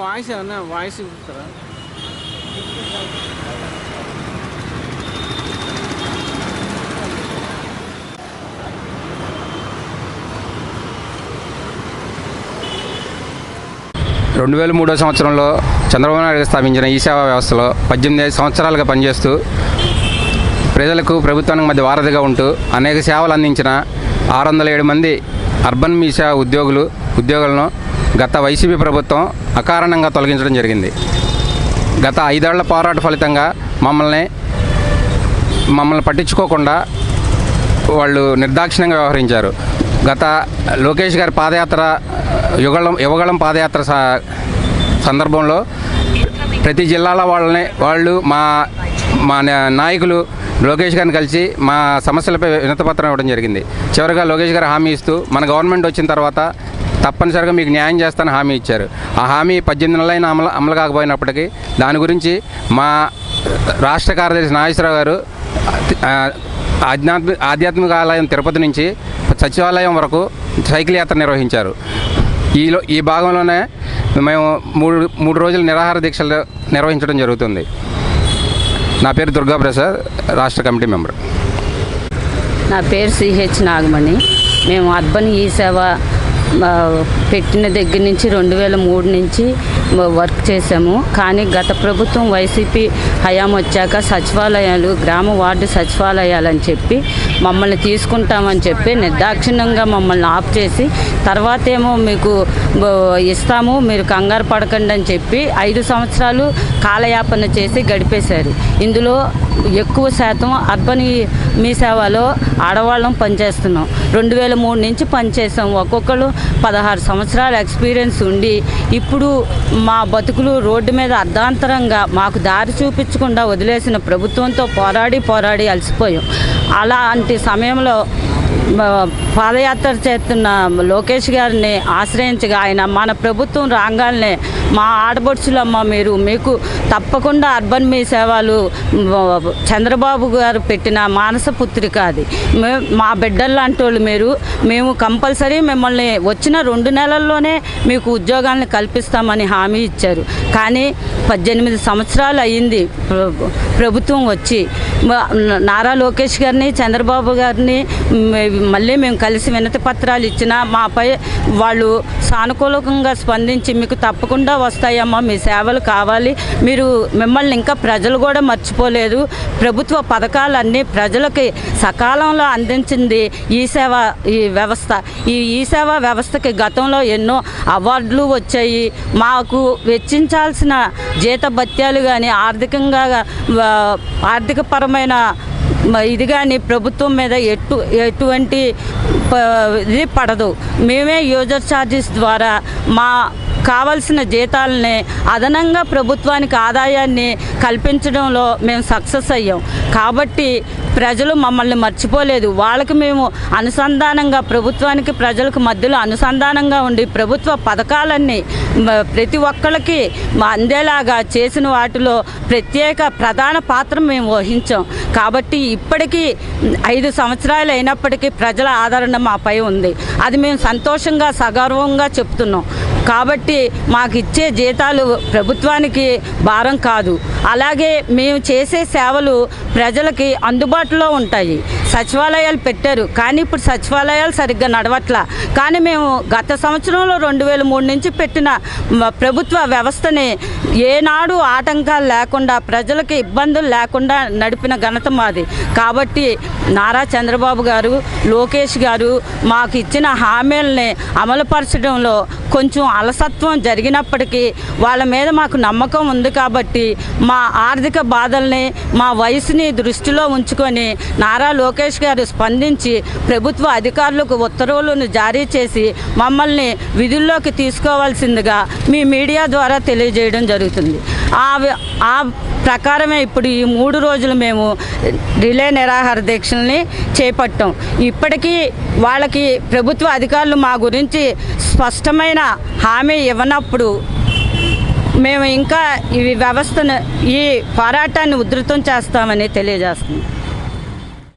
Voice ఇస్తారా? రెండు 2003 సంవత్సరంలో చంద్రబాబు నాయుడు స్థాపించిన ఈ సేవా వ్యవస్థలో 18 సంవత్సరాలుగా పనిచేస్తూ ప్రజలకు ప్రభుత్వానికి మధ్య వారధిగా ఉంటూ అనేక సేవలు అందించిన 607 మంది అర్బన్ మీ సేవ ఉద్యోగులను గత వైసీపీ ప్రభుత్వం అకారణంగా తొలగించడం జరిగింది. గత 5 ఏళ్ల పోరాట ఫలితంగా మమ్మల్ని పట్టించుకోకుండా వాళ్ళు నిర్దాక్షిణ్యంగా వ్యవహరించారు. గత లోకేష్ గారి పాదయాత్ర యువగళం పాదయాత్ర సందర్భంలో ప్రతి జిల్లాల వాళ్ళు మా నాయకులు లోకేష్ గారిని కలిసి మా సమస్యలపై వినతిపత్రం ఇవ్వడం జరిగింది. చివరిగా లోకేష్ గారు హామీ ఇస్తూ మన గవర్నమెంట్ వచ్చిన తర్వాత తప్పనిసరిగా మీకు న్యాయం చేస్తానని హామీ ఇచ్చారు. ఆ హామీ 18 నెలలైనా అమలు కాకపోయినప్పటికీ దాని గురించి మా రాష్ట్ర కార్యదర్శి నాగేశ్వరరావు గారు ఆధ్యాత్మిక ఆలయం తిరుపతి నుంచి సచివాలయం వరకు సైకిల్ యాత్ర నిర్వహించారు. ఈ భాగంలోనే మేము మూడు రోజులు నిరాహార దీక్షలు నిర్వహించడం జరుగుతుంది. నా పేరు దుర్గాప్రసాద్, రాష్ట్ర కమిటీ మెంబర్. నా పేరు సిహెచ్ నాగమణి. మేము అర్బన్ ఈ సేవ పెట్టిన దగ్గర నుంచి 2003 నుంచి వర్క్ చేసాము. కానీ గత ప్రభుత్వం వైసీపీ హయాం వచ్చాక సచివాలయాలు, గ్రామ వార్డు సచివాలయాలని చెప్పి మమ్మల్ని తీసుకుంటామని చెప్పి నిర్దాక్షిణ్యంగా మమ్మల్ని ఆఫ్ చేసి తర్వాత ఏమో మీకు ఇస్తాము మీరు కంగారు పడకండి అని చెప్పి 5 సంవత్సరాలు కాలయాపన చేసి గడిపేశారు. ఇందులో ఎక్కువ శాతం అర్బన్ మీ సేవలో ఆడవాళ్ళం పనిచేస్తున్నాం. 2003 నుంచి పనిచేసాం. ఒక్కొక్కరు 16 సంవత్సరాల ఎక్స్పీరియన్స్ ఉండి ఇప్పుడు మా బతుకులు రోడ్డు మీద అర్ధాంతరంగా మాకు దారి చూపించకుండా వదిలేసిన ప్రభుత్వంతో పోరాడి అలసిపోయాం. అలాంటి సమయంలో పాదయాత్ర చేస్తున్న లోకేష్ గారిని ఆశ్రయించగా ఆయన మన ప్రభుత్వం రాగానే మా ఆడబడుచులమ్మ మీకు తప్పకుండా అర్బన్ మీ సేవలు చంద్రబాబు గారు పెట్టిన మానస పుత్రిక అది, మా బిడ్డల్లాంటి వాళ్ళు మేము కంపల్సరీ మిమ్మల్ని వచ్చిన 2 నెలల్లోనే మీకు ఉద్యోగాలను కల్పిస్తామని హామీ ఇచ్చారు. కానీ 18 సంవత్సరాలు అయ్యింది ప్రభుత్వం వచ్చి. నారా లోకేష్ గారిని చంద్రబాబు గారిని మళ్ళీ మేము కలిసి వినతి పత్రాలు ఇచ్చినా మాపై వాళ్ళు సానుకూలంగా స్పందించి మీకు తప్పకుండా వస్తాయమ్మా, మీ సేవలు కావాలి, మిమ్మల్ని ఇంకా ప్రజలు కూడా మర్చిపోలేదు, ప్రభుత్వ పథకాలన్నీ ప్రజలకి సకాలంలో అందించింది ఈ వ్యవస్థ. ఈ సేవా వ్యవస్థకి గతంలో ఎన్నో అవార్డులు వచ్చాయి. మాకు వెచ్చించాల్సిన జీతభత్యాలు కానీ ఆర్థికపరమైన ఇది కానీ ప్రభుత్వం మీద ఎటువంటి ఇది పడదు. మేమే యూజర్ ఛార్జెస్ ద్వారా మా కావలసిన జీతాలని అదనంగా ప్రభుత్వానికి ఆదాయాన్ని కల్పించడంలో మేము సక్సెస్ అయ్యాం. కాబట్టి ప్రజలు మమ్మల్ని మర్చిపోలేదు. వాళ్ళకి మేము అనుసంధానంగా ప్రభుత్వానికి ప్రజలకు మధ్యలో అనుసంధానంగా ఉండి ప్రభుత్వ పథకాలన్నీ ప్రతి ఒక్కరికి అందేలాగా చేసిన వాటిలో ప్రధాన పాత్ర మేము వహించాం. కాబట్టి ఇప్పటికీ 5 సంవత్సరాలు అయినప్పటికీ ప్రజల ఆదరణ మాపై ఉంది. అది మేము సంతోషంగా సగర్వంగా చెప్తున్నాం. కాబట్టి మాకు ఇచ్చే జీతాలు ప్రభుత్వానికి భారం కాదు. అలాగే మేము చేసే సేవలు ప్రజలకి అందుబాటులో ఉంటాయి. సచివాలయాలు పెట్టారు కానీ ఇప్పుడు సచివాలయాలు సరిగ్గా నడవట్లా. కానీ మేము గత సంవత్సరంలో 2003 నుంచి పెట్టిన ప్రభుత్వ వ్యవస్థని ఏనాడు ఆటంకాలు లేకుండా ప్రజలకి ఇబ్బందులు లేకుండా నడిపిన ఘనత మాది. కాబట్టి నారా చంద్రబాబు గారు, లోకేష్ గారు మాకు ఇచ్చిన హామీలని అమలుపరచడంలో కొంచెం అలసత్వం జరిగినప్పటికీ వాళ్ళ మీద మాకు నమ్మకం ఉంది. కాబట్టి మా ఆర్థిక బాధల్ని, మా వయసుని దృష్టిలో ఉంచుకొని నారా లోకేష్ గారు స్పందించి ప్రభుత్వ అధికారులకు ఉత్తర్వులను జారీ చేసి మమ్మల్ని విధుల్లోకి తీసుకోవాల్సిందిగా మీ మీడియా ద్వారా తెలియజేయడం జరుగుతుంది. ఆ ప్రకారమే ఇప్పుడు ఈ 3 రోజులు మేము రిలే నిరాహార దీక్షల్ని చేపట్టాం. ఇప్పటికీ వాళ్ళకి ప్రభుత్వ అధికారులు మా గురించి స్పష్టమైన హామీ ఇవ్వనప్పుడు మేము ఇంకా ఈ వ్యవస్థను, ఈ పోరాటాన్ని ఉధృతం చేస్తామని తెలియజేస్తున్నాం.